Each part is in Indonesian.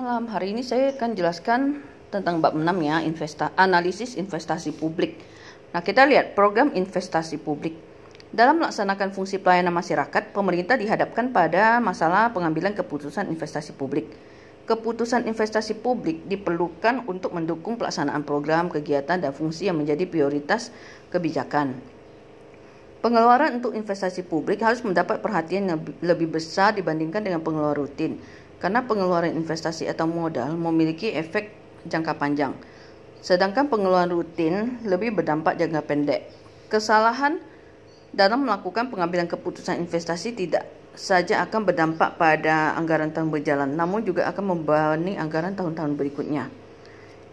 malam. Hari ini saya akan jelaskan tentang bab 6 ya, analisis investasi publik. Nah, kita lihat program investasi publik. Dalam melaksanakan fungsi pelayanan masyarakat, pemerintah dihadapkan pada masalah pengambilan keputusan investasi publik. Keputusan investasi publik diperlukan untuk mendukung pelaksanaan program, kegiatan, dan fungsi yang menjadi prioritas kebijakan. Pengeluaran untuk investasi publik harus mendapat perhatian yang lebih besar dibandingkan dengan pengeluaran rutin, karena pengeluaran investasi atau modal memiliki efek jangka panjang, sedangkan pengeluaran rutin lebih berdampak jangka pendek. Kesalahan dalam melakukan pengambilan keputusan investasi tidak saja akan berdampak pada anggaran tahun berjalan, namun juga akan membebani anggaran tahun-tahun berikutnya.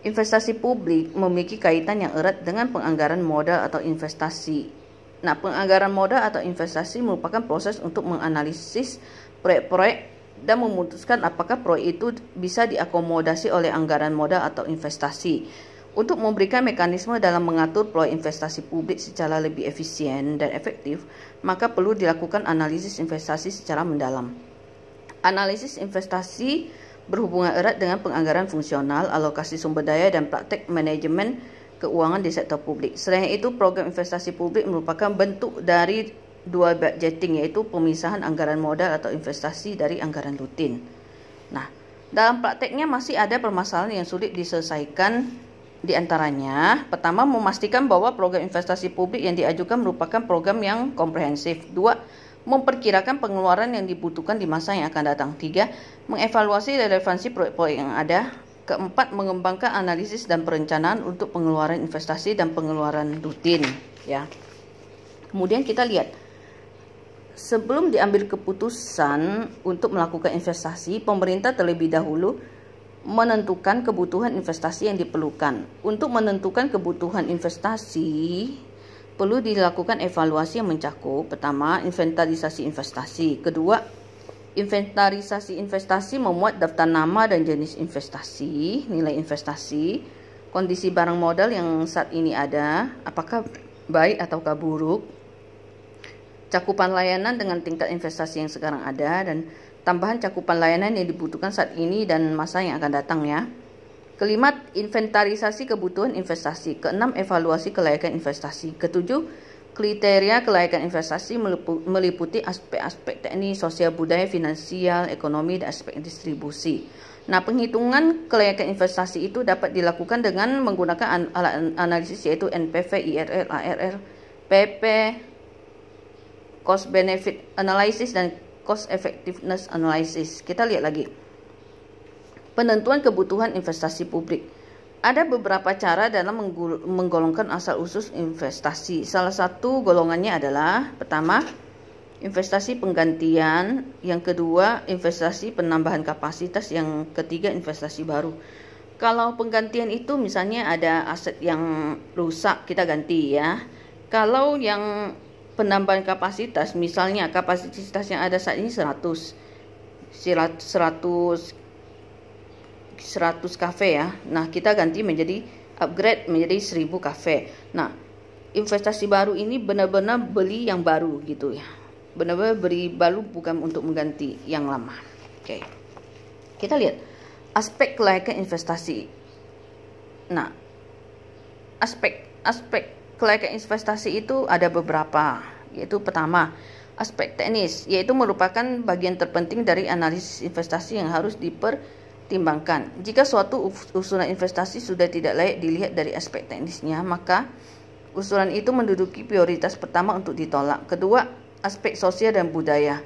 Investasi publik memiliki kaitan yang erat dengan penganggaran modal atau investasi. Nah, penganggaran modal atau investasi merupakan proses untuk menganalisis proyek-proyek dan memutuskan apakah proyek itu bisa diakomodasi oleh anggaran modal atau investasi. Untuk memberikan mekanisme dalam mengatur proyek investasi publik secara lebih efisien dan efektif, maka perlu dilakukan analisis investasi secara mendalam. Analisis investasi berhubungan erat dengan penganggaran fungsional, alokasi sumber daya, dan praktek manajemen keuangan di sektor publik. Selain itu, program investasi publik merupakan bentuk dari dual budgeting, yaitu pemisahan anggaran modal atau investasi dari anggaran rutin. Nah, dalam prakteknya masih ada permasalahan yang sulit diselesaikan. Di antaranya, pertama, memastikan bahwa program investasi publik yang diajukan merupakan program yang komprehensif. 2. Memperkirakan pengeluaran yang dibutuhkan di masa yang akan datang. 3. Mengevaluasi relevansi proyek-proyek yang ada. 4. Mengembangkan analisis dan perencanaan untuk pengeluaran investasi dan pengeluaran rutin. Ya. Kemudian kita lihat, sebelum diambil keputusan untuk melakukan investasi, pemerintah terlebih dahulu menentukan kebutuhan investasi yang diperlukan. Untuk menentukan kebutuhan investasi, perlu dilakukan evaluasi yang mencakup, pertama, inventarisasi investasi. Kedua, inventarisasi investasi memuat daftar nama dan jenis investasi, nilai investasi, kondisi barang modal yang saat ini ada, apakah baik ataukah buruk, cakupan layanan dengan tingkat investasi yang sekarang ada, dan tambahan cakupan layanan yang dibutuhkan saat ini dan masa yang akan datang ya. Kelima, inventarisasi kebutuhan investasi. Keenam, evaluasi kelayakan investasi. Ketujuh, kriteria kelayakan investasi meliputi aspek-aspek teknis, sosial, budaya, finansial, ekonomi, dan aspek distribusi. Nah, penghitungan kelayakan investasi itu dapat dilakukan dengan menggunakan alat analisis yaitu NPV, IRR, ARR, PP, cost benefit analysis, dan cost effectiveness analysis. Kita lihat lagi. Penentuan kebutuhan investasi publik. Ada beberapa cara dalam menggolongkan asal-usul investasi. Salah satu golongannya adalah, pertama, investasi penggantian, yang kedua, investasi penambahan kapasitas, yang ketiga, investasi baru. Kalau penggantian itu misalnya ada aset yang rusak, kita ganti ya. Kalau yang penambahan kapasitas, misalnya kapasitas yang ada saat ini 100 kafe ya. Nah, kita ganti menjadi upgrade menjadi 1000 kafe. Nah, investasi baru ini benar-benar beli yang baru gitu ya. Benar-benar beli baru, bukan untuk mengganti yang lama. Oke. Kita lihat aspek kelayakan investasi. Nah, aspek kelayakan investasi itu ada beberapa, yaitu pertama, aspek teknis, yaitu merupakan bagian terpenting dari analisis investasi yang harus dipertimbangkan. Jika suatu usulan investasi sudah tidak layak dilihat dari aspek teknisnya, maka usulan itu menduduki prioritas pertama untuk ditolak. Kedua, aspek sosial dan budaya.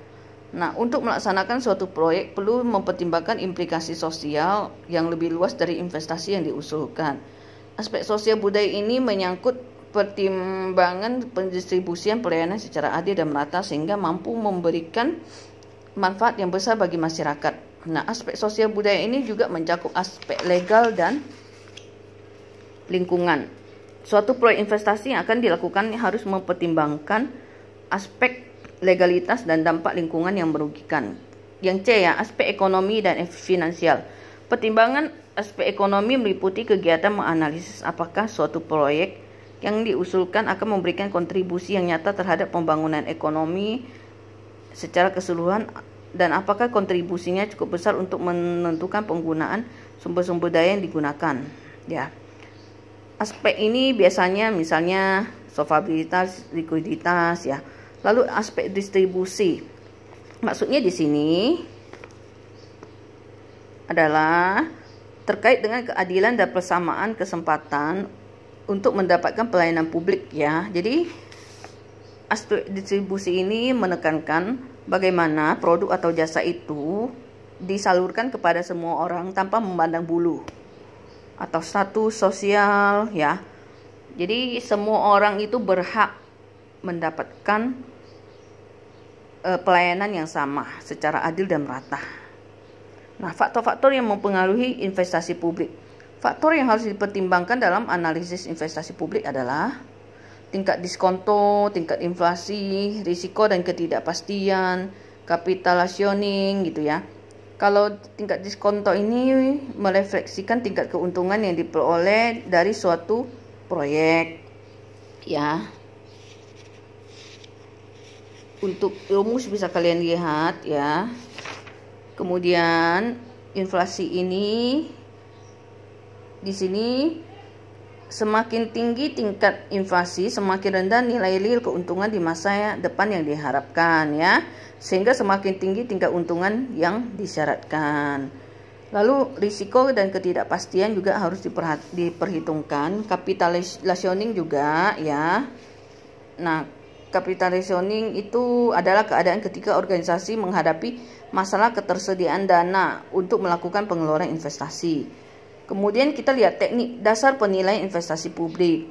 Nah, untuk melaksanakan suatu proyek perlu mempertimbangkan implikasi sosial yang lebih luas dari investasi yang diusulkan. Aspek sosial budaya ini menyangkut pertimbangan pendistribusian pelayanan secara adil dan merata sehingga mampu memberikan manfaat yang besar bagi masyarakat. Nah, aspek sosial budaya ini juga mencakup aspek legal dan lingkungan. Suatu proyek investasi yang akan dilakukan harus mempertimbangkan aspek legalitas dan dampak lingkungan yang merugikan. Yang C ya, aspek ekonomi dan finansial. Pertimbangan aspek ekonomi meliputi kegiatan menganalisis apakah suatu proyek yang diusulkan akan memberikan kontribusi yang nyata terhadap pembangunan ekonomi secara keseluruhan dan apakah kontribusinya cukup besar untuk menentukan penggunaan sumber-sumber daya yang digunakan. Ya, aspek ini biasanya misalnya solvabilitas, likuiditas, ya. Lalu aspek distribusi. Maksudnya di sini adalah terkait dengan keadilan dan persamaan kesempatan untuk mendapatkan pelayanan publik, ya. Jadi aspek distribusi ini menekankan bagaimana produk atau jasa itu disalurkan kepada semua orang tanpa memandang bulu atau status sosial, ya. Jadi semua orang itu berhak mendapatkan pelayanan yang sama secara adil dan merata. Nah, faktor-faktor yang mempengaruhi investasi publik. Faktor yang harus dipertimbangkan dalam analisis investasi publik adalah tingkat diskonto, tingkat inflasi, risiko dan ketidakpastian, capital rationing gitu ya. Kalau tingkat diskonto ini merefleksikan tingkat keuntungan yang diperoleh dari suatu proyek, ya. Untuk rumus bisa kalian lihat, ya. Kemudian inflasi ini di sini semakin tinggi tingkat inflasi, semakin rendah nilai real keuntungan di masa depan yang diharapkan, ya. Sehingga semakin tinggi tingkat keuntungan yang disyaratkan. Lalu risiko dan ketidakpastian juga harus diperhitungkan. Capital rationing juga, ya. Nah, capital rationing itu adalah keadaan ketika organisasi menghadapi masalah ketersediaan dana untuk melakukan pengeluaran investasi. Kemudian kita lihat teknik dasar penilaian investasi publik.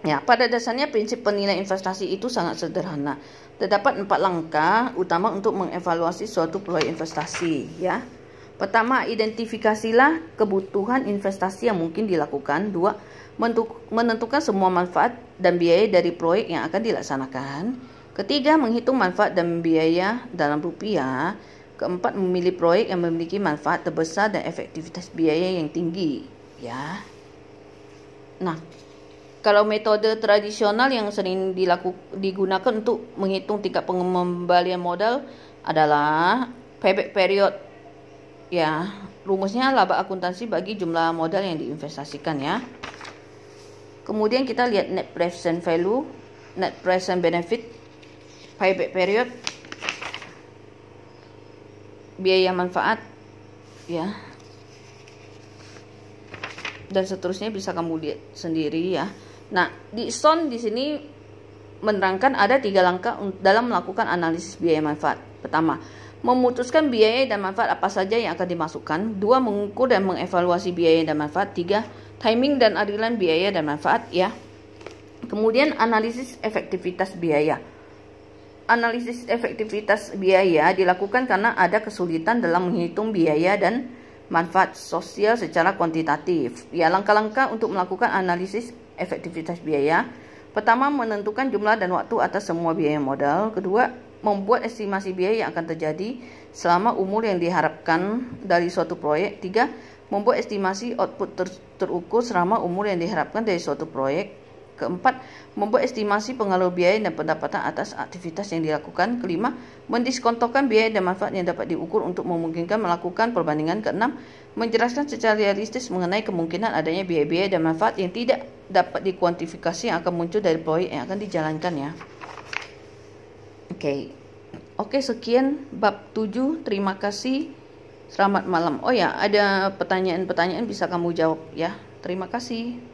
Ya, pada dasarnya prinsip penilaian investasi itu sangat sederhana. Terdapat 4 langkah utama untuk mengevaluasi suatu proyek investasi, ya. Pertama, identifikasilah kebutuhan investasi yang mungkin dilakukan. 2, menentukan semua manfaat dan biaya dari proyek yang akan dilaksanakan. Ketiga, menghitung manfaat dan biaya dalam rupiah. Keempat, memilih proyek yang memiliki manfaat terbesar dan efektivitas biaya yang tinggi, ya. Nah, kalau metode tradisional yang sering digunakan untuk menghitung tingkat pengembalian modal adalah payback period, ya. Rumusnya laba akuntansi bagi jumlah modal yang diinvestasikan, ya. Kemudian kita lihat net present value, net present benefit, payback period, biaya manfaat, ya. Dan seterusnya bisa kamu lihat sendiri, ya. Nah, di SON di sini menerangkan ada 3 langkah dalam melakukan analisis biaya manfaat. Pertama, memutuskan biaya dan manfaat apa saja yang akan dimasukkan. 2, mengukur dan mengevaluasi biaya dan manfaat. 3, timing dan adilan biaya dan manfaat, ya. Kemudian analisis efektivitas biaya. Analisis efektivitas biaya dilakukan karena ada kesulitan dalam menghitung biaya dan manfaat sosial secara kuantitatif. Ya, langkah-langkah untuk melakukan analisis efektivitas biaya. Pertama, menentukan jumlah dan waktu atas semua biaya modal. Kedua, membuat estimasi biaya yang akan terjadi selama umur yang diharapkan dari suatu proyek. 3, membuat estimasi output terukur selama umur yang diharapkan dari suatu proyek. Keempat, membuat estimasi pengaruh biaya dan pendapatan atas aktivitas yang dilakukan. Kelima, mendiskontokan biaya dan manfaat yang dapat diukur untuk memungkinkan melakukan perbandingan. Keenam, menjelaskan secara realistis mengenai kemungkinan adanya biaya-biaya dan manfaat yang tidak dapat dikuantifikasi yang akan muncul dari proyek yang akan dijalankan, ya. Oke, sekian bab 7. Terima kasih. Selamat malam. Oh ya, ada pertanyaan-pertanyaan bisa kamu jawab, ya. Terima kasih.